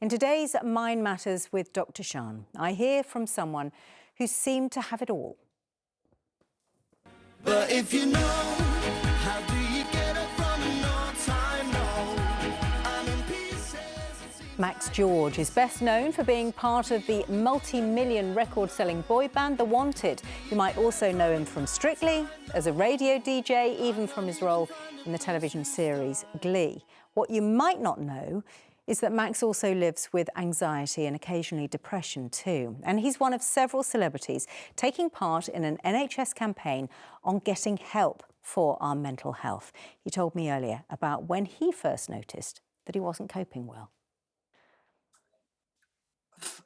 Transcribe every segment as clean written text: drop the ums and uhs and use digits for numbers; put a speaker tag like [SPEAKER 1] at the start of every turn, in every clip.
[SPEAKER 1] In today's Mind Matters with Dr. Shan, I hear from someone who seemed to have it all.
[SPEAKER 2] But if you know, how do you get up from no time, no? I'm in pieces.
[SPEAKER 1] Max George is best known for being part of the multi-million record-selling boy band The Wanted. You might also know him from Strictly, as a radio DJ, even from his role in the television series Glee. What you might not know is that Max also lives with anxiety and occasionally depression too. And he's one of several celebrities taking part in an NHS campaign on getting help for our mental health. He told me earlier about when he first noticed that he wasn't coping well.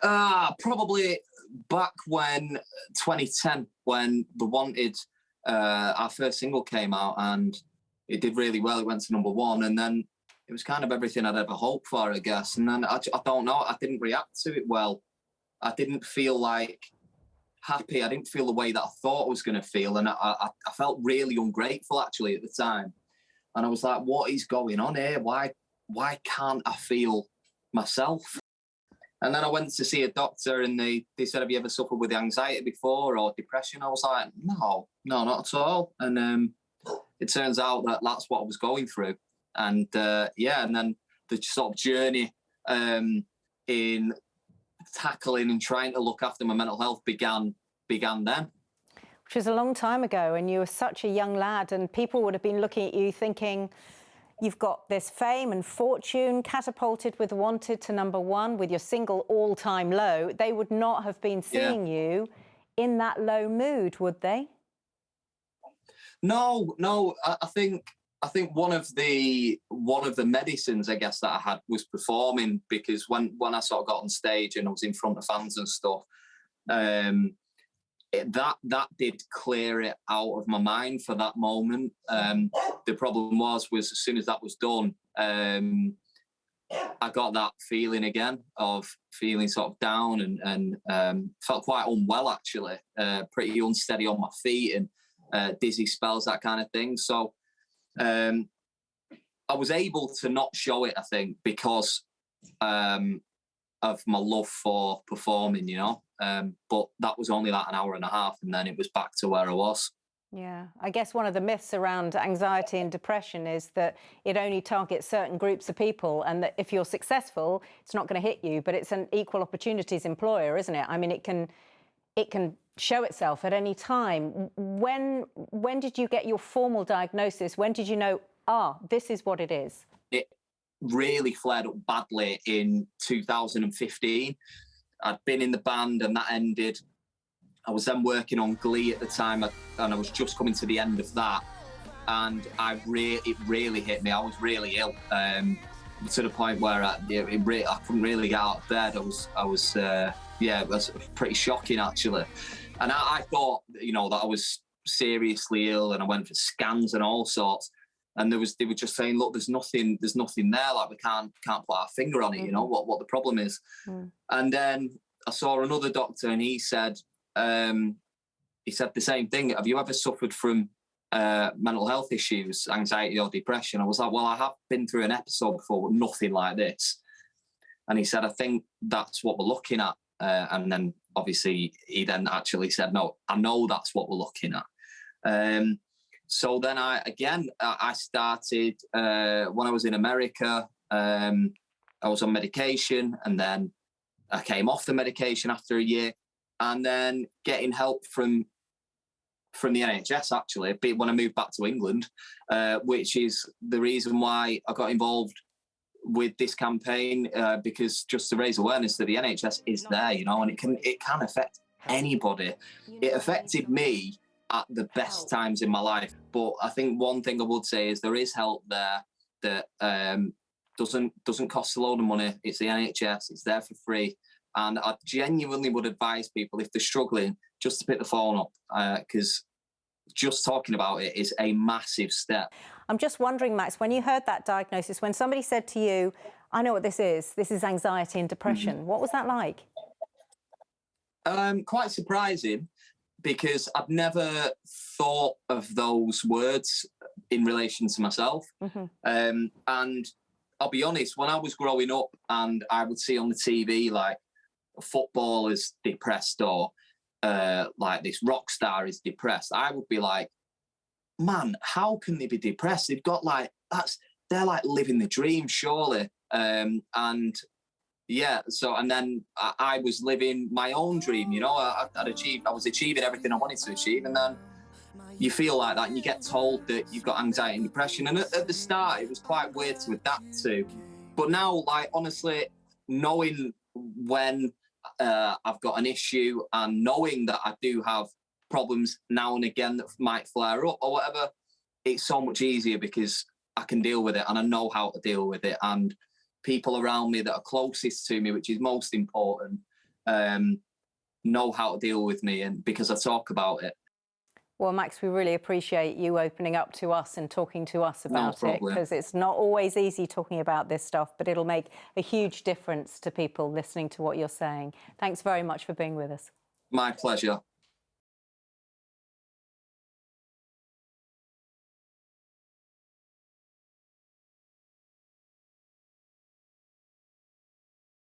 [SPEAKER 3] Probably back when 2010, when The Wanted, our first single came out, and it did really well. It went to #1, and then it was kind of everything I'd ever hoped for, I guess. And then I don't know, I didn't react to it well. I didn't feel like happy. I didn't feel the way that I thought I was going to feel. And I felt really ungrateful, actually, at the time. And I was like, what is going on here? Why can't I feel myself? And then I went to see a doctor, and they said, have you ever suffered with anxiety before or depression? I was like, no, not at all. And it turns out that that's what I was going through. And and then the sort of journey in tackling and trying to look after my mental health began then.
[SPEAKER 1] Which was a long time ago, and you were such a young lad, and people would have been looking at you thinking, you've got this fame and fortune, catapulted with Wanted to #1 with your single All-Time Low. They would not have been seeing you in that low mood, would they?
[SPEAKER 3] No, I think one of the medicines, I guess, that I had was performing, because when I sort of got on stage and I was in front of fans and stuff, that did clear it out of my mind for that moment. The problem was as soon as that was done, I got that feeling again of feeling sort of down and felt quite unwell, actually, pretty unsteady on my feet and dizzy spells, that kind of thing. So I was able to not show it, I think, because of my love for performing, but that was only like an hour and a half, and then it was back to where I was.
[SPEAKER 1] Yeah, I guess one of the myths around anxiety and depression is that it only targets certain groups of people, and that if you're successful, it's not going to hit you, but it's an equal opportunities employer, isn't it? I mean, it can show itself at any time. When did you get your formal diagnosis? When did you know, this is what it is?
[SPEAKER 3] It really flared up badly in 2015. I'd been in the band and that ended. I was then working on Glee at the time, and I was just coming to the end of that. And it really hit me. I was really ill, to the point where I couldn't really get out of bed. It was pretty shocking, actually. And I thought, that I was seriously ill, and I went for scans and all sorts. And they were just saying, look, there's nothing there. Like, we can't put our finger on it. What the problem is. And then I saw another doctor, and he said the same thing. Have you ever suffered from mental health issues, anxiety or depression? I was like, well, I have been through an episode before, but nothing like this. And he said, I think that's what we're looking at. And then obviously he then actually said, no, I know that's what we're looking at. So then I started, when I was in America, I was on medication, and then I came off the medication after a year, and then getting help from the NHS, actually, when I moved back to England, which is the reason why I got involved with this campaign, because just to raise awareness that the NHS is there, and it can affect anybody. It affected me at the best times in my life. But I think one thing I would say is there is help there that doesn't cost a load of money. It's the NHS. It's there for free. And I genuinely would advise people, if they're struggling, just to pick the phone up, because just talking about it is a massive step.
[SPEAKER 1] I'm just wondering, Max, when you heard that diagnosis, when somebody said to you, I know what this is anxiety and depression, what was that like?
[SPEAKER 3] Quite surprising, because I've never thought of those words in relation to myself. And I'll be honest, when I was growing up and I would see on the TV like a footballer's depressed or like this rock star is depressed, I would be like, man, how can they be depressed? They've got like, they're like living the dream, surely. And yeah, so, and then I was living my own dream, you know, I was achieving everything I wanted to achieve. And then you feel like that and you get told that you've got anxiety and depression. And at the start, it was quite weird to adapt to. But now, like, honestly, knowing when I've got an issue and knowing that I do have problems now and again that might flare up or whatever, it's so much easier because I can deal with it and I know how to deal with it. And people around me that are closest to me, which is most important, know how to deal with me, and because I talk about it.
[SPEAKER 1] Well, Max, we really appreciate you opening up to us and talking to us about it, because it's not always easy talking about this stuff, but it'll make a huge difference to people listening to what you're saying. Thanks very much for being with us.
[SPEAKER 3] My pleasure.